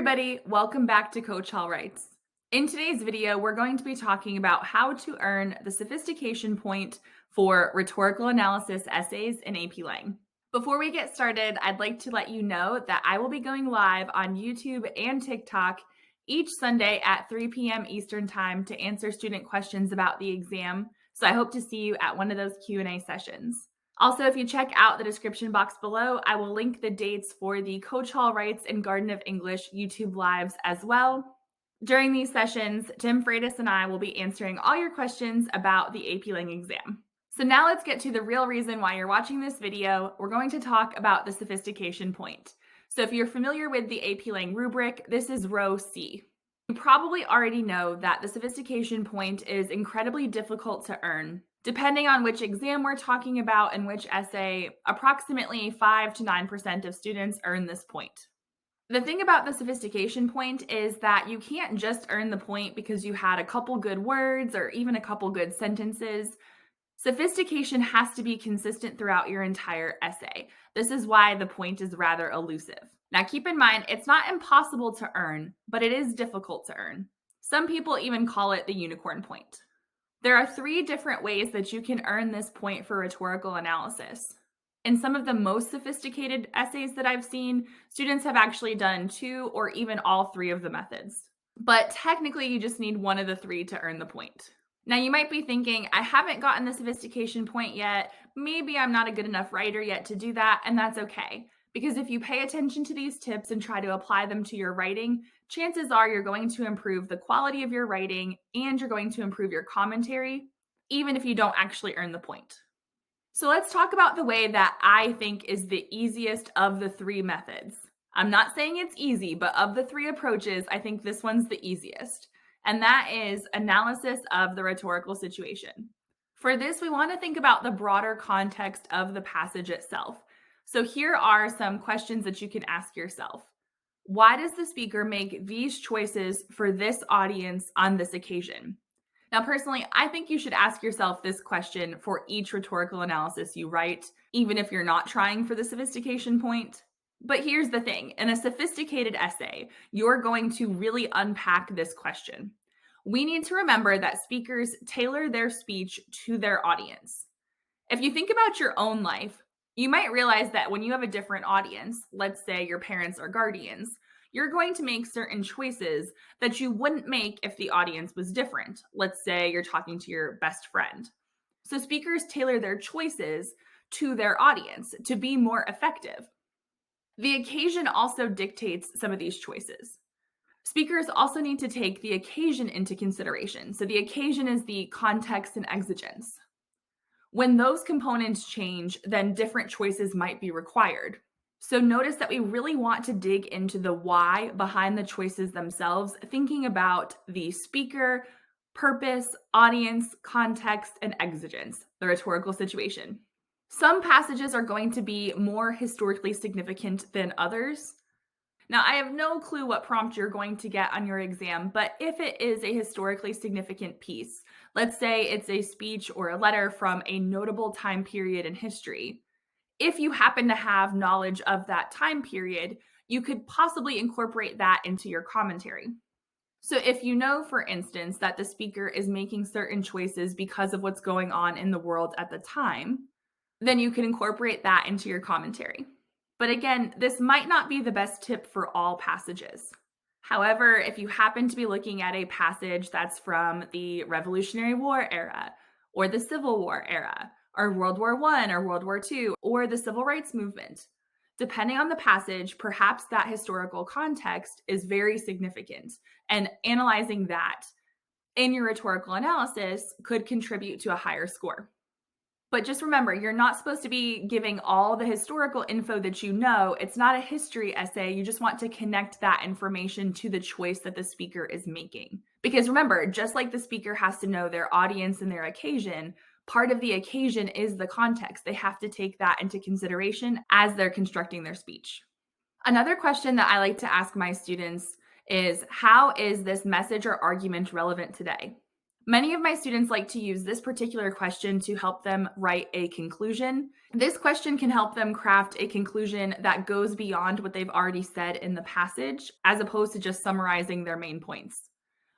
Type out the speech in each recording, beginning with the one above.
everybody, welcome back to Coach Hall Writes. In today's video, we're going to be talking about how to earn the sophistication point for rhetorical analysis essays in AP Lang. Before we get started, I'd like to let you know that I will be going live on YouTube and TikTok each Sunday at 3 p.m. Eastern Time to answer student questions about the exam, so I hope to see you at one of those Q&A sessions. Also, if you check out the description box below, I will link the dates for the Coach Hall Writes and Garden of English YouTube Lives as well. During these sessions, Tim Freitas and I will be answering all your questions about the AP Lang exam. So now let's get to the real reason why you're watching this video. We're going to talk about the sophistication point. So if you're familiar with the AP Lang rubric, this is row C. You probably already know that the sophistication point is incredibly difficult to earn. Depending on which exam we're talking about and which essay, approximately 5 to 9% of students earn this point. The thing about the sophistication point is that you can't just earn the point because you had a couple good words or even a couple good sentences. Sophistication has to be consistent throughout your entire essay. This is why the point is rather elusive. Now keep in mind, it's not impossible to earn, but it is difficult to earn. Some people even call it the unicorn point. There are 3 different ways that you can earn this point for rhetorical analysis. In some of the most sophisticated essays that I've seen, students have actually done 2 or even all 3 of the methods. But technically, you just need one of the 3 to earn the point. Now, you might be thinking, I haven't gotten the sophistication point yet. Maybe I'm not a good enough writer yet to do that, and that's okay. Because if you pay attention to these tips and try to apply them to your writing, chances are you're going to improve the quality of your writing and you're going to improve your commentary, even if you don't actually earn the point. So let's talk about the way that I think is the easiest of the 3 methods. I'm not saying it's easy, but of the 3 approaches, I think this one's the easiest. And that is analysis of the rhetorical situation. For this, we want to think about the broader context of the passage itself. So here are some questions that you can ask yourself. Why does the speaker make these choices for this audience on this occasion? Now, personally, I think you should ask yourself this question for each rhetorical analysis you write, even if you're not trying for the sophistication point. But here's the thing, in a sophisticated essay, you're going to really unpack this question. We need to remember that speakers tailor their speech to their audience. If you think about your own life, you might realize that when you have a different audience, let's say your parents or guardians, you're going to make certain choices that you wouldn't make if the audience was different. Let's say you're talking to your best friend. So speakers tailor their choices to their audience to be more effective. The occasion also dictates some of these choices. Speakers also need to take the occasion into consideration. So the occasion is the context and exigence. When those components change, then different choices might be required. So notice that we really want to dig into the why behind the choices themselves, thinking about the speaker, purpose, audience, context, and exigence, the rhetorical situation. Some passages are going to be more historically significant than others. Now, I have no clue what prompt you're going to get on your exam, but if it is a historically significant piece, let's say it's a speech or a letter from a notable time period in history, if you happen to have knowledge of that time period, you could possibly incorporate that into your commentary. So if you know, for instance, that the speaker is making certain choices because of what's going on in the world at the time, then you can incorporate that into your commentary. But again, this might not be the best tip for all passages. However, if you happen to be looking at a passage that's from the Revolutionary War era, or the Civil War era, or World War I or World War II, or the Civil Rights Movement, depending on the passage, perhaps that historical context is very significant, and analyzing that in your rhetorical analysis could contribute to a higher score. But just remember, you're not supposed to be giving all the historical info that you know. It's not a history essay. You just want to connect that information to the choice that the speaker is making. Because remember, just like the speaker has to know their audience and their occasion, part of the occasion is the context. They have to take that into consideration as they're constructing their speech. Another question that I like to ask my students is, how is this message or argument relevant today? Many of my students like to use this particular question to help them write a conclusion. This question can help them craft a conclusion that goes beyond what they've already said in the passage, as opposed to just summarizing their main points.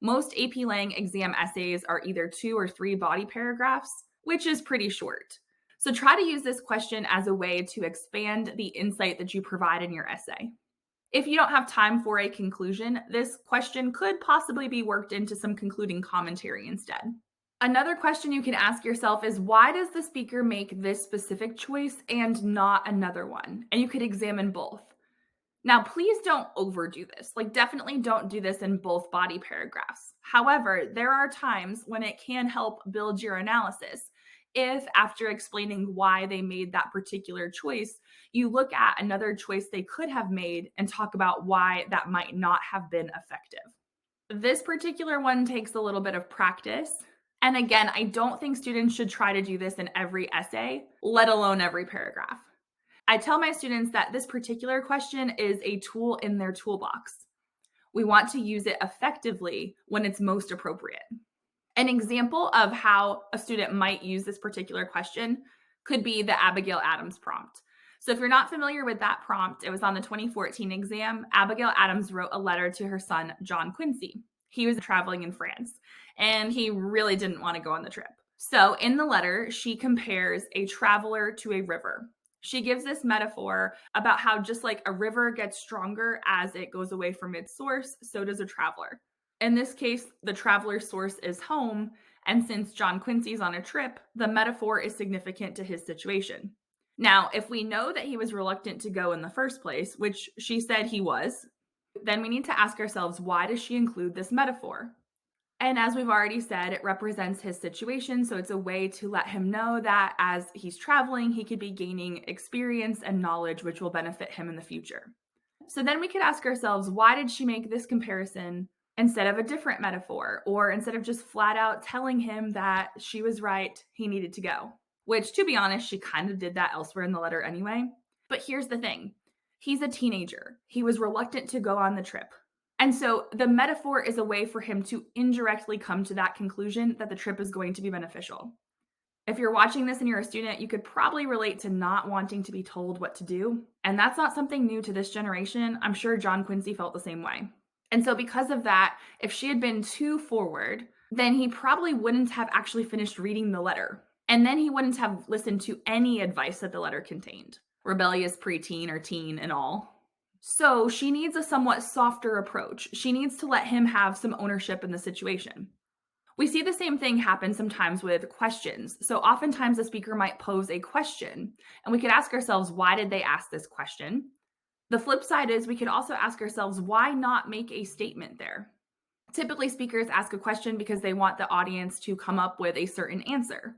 Most AP Lang exam essays are either 2 or 3 body paragraphs, which is pretty short. So try to use this question as a way to expand the insight that you provide in your essay. If you don't have time for a conclusion, this question could possibly be worked into some concluding commentary instead. Another question you can ask yourself is, why does the speaker make this specific choice and not another one? And you could examine both. Now, please don't overdo this. Definitely don't do this in both body paragraphs. However, there are times when it can help build your analysis if, after explaining why they made that particular choice, you look at another choice they could have made and talk about why that might not have been effective. This particular one takes a little bit of practice. And again, I don't think students should try to do this in every essay, let alone every paragraph. I tell my students that this particular question is a tool in their toolbox. We want to use it effectively when it's most appropriate. An example of how a student might use this particular question could be the Abigail Adams prompt. So if you're not familiar with that prompt, it was on the 2014 exam. Abigail Adams wrote a letter to her son, John Quincy. He was traveling in France, and he really didn't want to go on the trip. So in the letter, she compares a traveler to a river. She gives this metaphor about how just like a river gets stronger as it goes away from its source, so does a traveler. In this case, the traveler's source is home, and since John Quincy's on a trip, the metaphor is significant to his situation. Now, if we know that he was reluctant to go in the first place, which she said he was, then we need to ask ourselves, why does she include this metaphor? And as we've already said, it represents his situation, so it's a way to let him know that as he's traveling, he could be gaining experience and knowledge, which will benefit him in the future. So then we could ask ourselves, why did she make this comparison instead of a different metaphor, or instead of just flat out telling him that she was right, he needed to go? Which, to be honest, she kind of did that elsewhere in the letter anyway. But here's the thing. He's a teenager. He was reluctant to go on the trip. And so the metaphor is a way for him to indirectly come to that conclusion that the trip is going to be beneficial. If you're watching this and you're a student, you could probably relate to not wanting to be told what to do. And that's not something new to this generation. I'm sure John Quincy felt the same way. And so because of that, if she had been too forward, then he probably wouldn't have actually finished reading the letter. And then he wouldn't have listened to any advice that the letter contained, rebellious preteen or teen and all. So she needs a somewhat softer approach. She needs to let him have some ownership in the situation. We see the same thing happen sometimes with questions. So oftentimes the speaker might pose a question, and we could ask ourselves, why did they ask this question? The flip side is we could also ask ourselves, why not make a statement there? Typically, speakers ask a question because they want the audience to come up with a certain answer.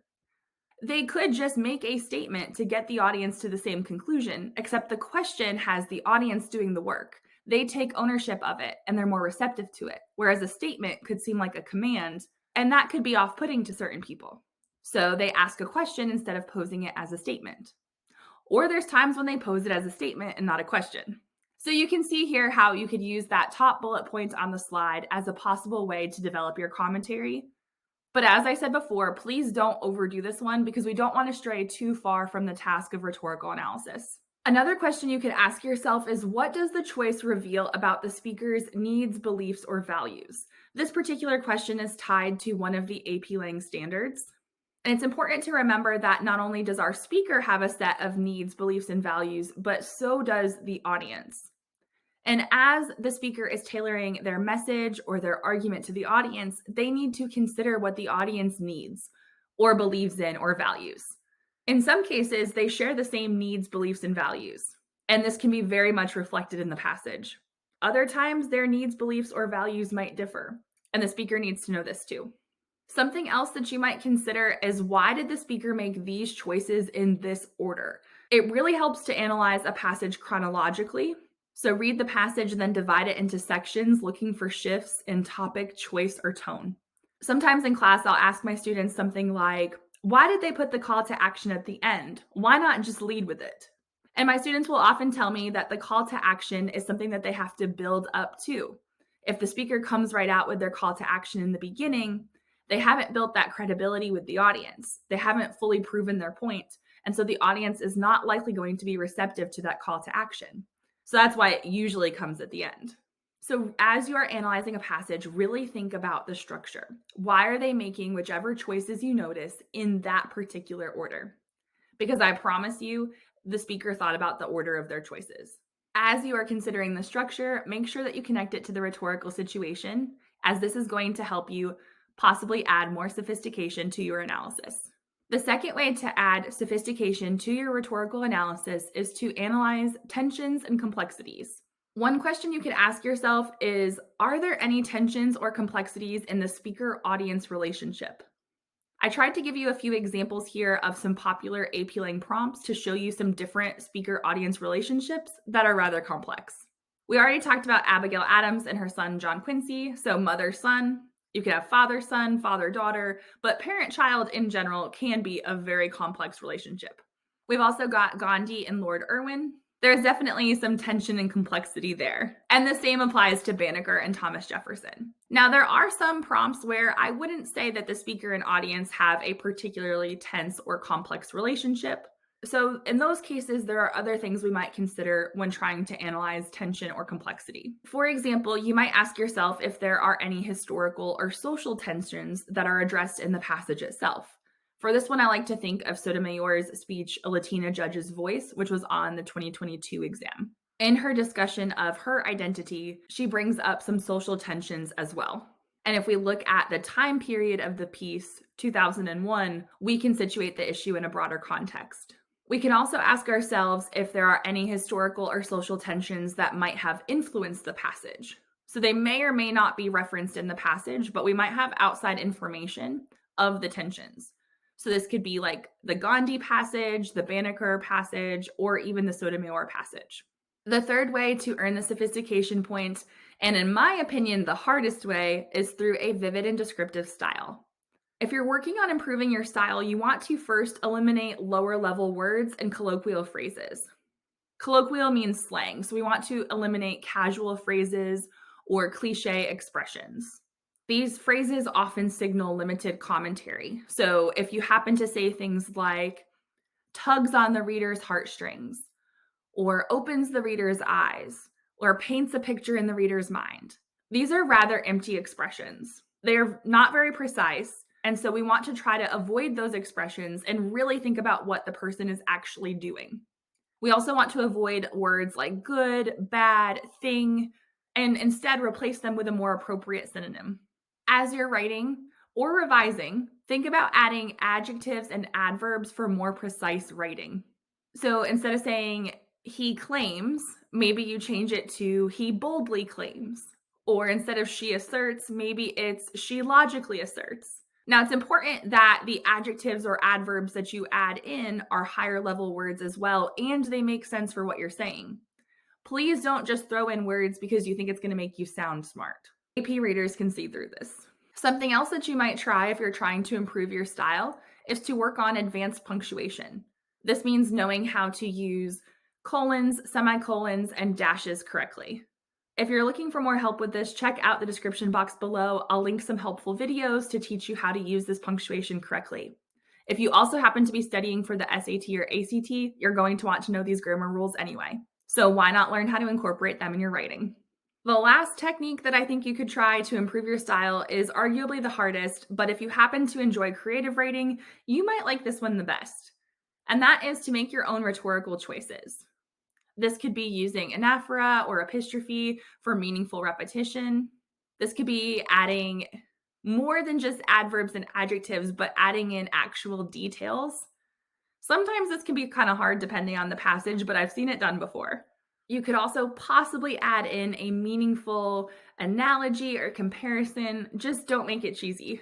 They could just make a statement to get the audience to the same conclusion, except the question has the audience doing the work. They take ownership of it and they're more receptive to it, whereas a statement could seem like a command, and that could be off-putting to certain people. So they ask a question instead of posing it as a statement. Or there's times when they pose it as a statement and not a question. So you can see here how you could use that top bullet point on the slide as a possible way to develop your commentary. But as I said before, please don't overdo this one because we don't want to stray too far from the task of rhetorical analysis. Another question you could ask yourself is, what does the choice reveal about the speaker's needs, beliefs, or values? This particular question is tied to one of the AP Lang standards. And it's important to remember that not only does our speaker have a set of needs, beliefs, and values, but so does the audience. And as the speaker is tailoring their message or their argument to the audience, they need to consider what the audience needs or believes in or values. In some cases, they share the same needs, beliefs, and values, and this can be very much reflected in the passage. Other times, their needs, beliefs, or values might differ, and the speaker needs to know this too. Something else that you might consider is, why did the speaker make these choices in this order? It really helps to analyze a passage chronologically. So read the passage and then divide it into sections, looking for shifts in topic, choice, or tone. Sometimes in class, I'll ask my students something like, why did they put the call to action at the end? Why not just lead with it? And my students will often tell me that the call to action is something that they have to build up to. If the speaker comes right out with their call to action in the beginning, They haven't built that credibility with the audience. They haven't fully proven their point. And so the audience is not likely going to be receptive to that call to action. So that's why it usually comes at the end. So as you are analyzing a passage, really think about the structure. Why are they making whichever choices you notice in that particular order? Because I promise you, the speaker thought about the order of their choices. As you are considering the structure, make sure that you connect it to the rhetorical situation, as this is going to help you possibly add more sophistication to your analysis. The second way to add sophistication to your rhetorical analysis is to analyze tensions and complexities. One question you could ask yourself is, are there any tensions or complexities in the speaker-audience relationship? I tried to give you a few examples here of some popular AP Lang prompts to show you some different speaker-audience relationships that are rather complex. We already talked about Abigail Adams and her son John Quincy, so mother-son. You could have father-son, father-daughter, but parent-child in general can be a very complex relationship. We've also got Gandhi and Lord Irwin. There's definitely some tension and complexity there. And the same applies to Banneker and Thomas Jefferson. Now, there are some prompts where I wouldn't say that the speaker and audience have a particularly tense or complex relationship. So in those cases, there are other things we might consider when trying to analyze tension or complexity. For example, you might ask yourself if there are any historical or social tensions that are addressed in the passage itself. For this one, I like to think of Sotomayor's speech, A Latina Judge's Voice, which was on the 2022 exam. In her discussion of her identity, she brings up some social tensions as well. And if we look at the time period of the piece, 2001, we can situate the issue in a broader context. We can also ask ourselves if there are any historical or social tensions that might have influenced the passage. So they may or may not be referenced in the passage, but we might have outside information of the tensions. So this could be like the Gandhi passage, the Banneker passage, or even the Sotomayor passage. The third way to earn the sophistication point, and in my opinion, the hardest way, is through a vivid and descriptive style. If you're working on improving your style, you want to first eliminate lower level words and colloquial phrases. Colloquial means slang, so we want to eliminate casual phrases or cliche expressions. These phrases often signal limited commentary. So if you happen to say things like tugs on the reader's heartstrings, or opens the reader's eyes, or paints a picture in the reader's mind, these are rather empty expressions. They're not very precise, and so we want to try to avoid those expressions and really think about what the person is actually doing. We also want to avoid words like good, bad, thing, and instead replace them with a more appropriate synonym. As you're writing or revising, think about adding adjectives and adverbs for more precise writing. So instead of saying he claims, maybe you change it to he boldly claims. Or instead of she asserts, maybe it's she logically asserts. Now, it's important that the adjectives or adverbs that you add in are higher level words as well, and they make sense for what you're saying. Please don't just throw in words because you think it's going to make you sound smart. AP readers can see through this. Something else that you might try if you're trying to improve your style is to work on advanced punctuation. This means knowing how to use colons, semicolons, and dashes correctly. If you're looking for more help with this, check out the description box below. I'll link some helpful videos to teach you how to use this punctuation correctly. If you also happen to be studying for the SAT or ACT, you're going to want to know these grammar rules anyway. So why not learn how to incorporate them in your writing? The last technique that I think you could try to improve your style is arguably the hardest, but if you happen to enjoy creative writing, you might like this one the best. And that is to make your own rhetorical choices. This could be using anaphora or epistrophe for meaningful repetition. This could be adding more than just adverbs and adjectives, but adding in actual details. Sometimes this can be kind of hard depending on the passage, but I've seen it done before. You could also possibly add in a meaningful analogy or comparison. Just don't make it cheesy.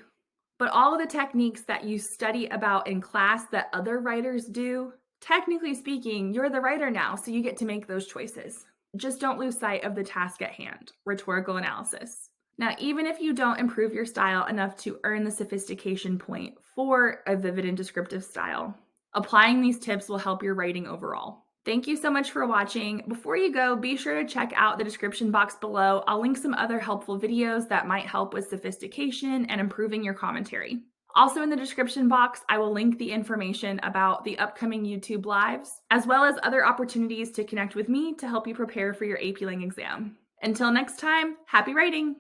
But all of the techniques that you study about in class that other writers do, technically speaking, you're the writer now, so you get to make those choices. Just don't lose sight of the task at hand, rhetorical analysis. Now, even if you don't improve your style enough to earn the sophistication point for a vivid and descriptive style, applying these tips will help your writing overall. Thank you so much for watching. Before you go, be sure to check out the description box below. I'll link some other helpful videos that might help with sophistication and improving your commentary. Also in the description box, I will link the information about the upcoming YouTube Lives, as well as other opportunities to connect with me to help you prepare for your AP Lang exam. Until next time, happy writing!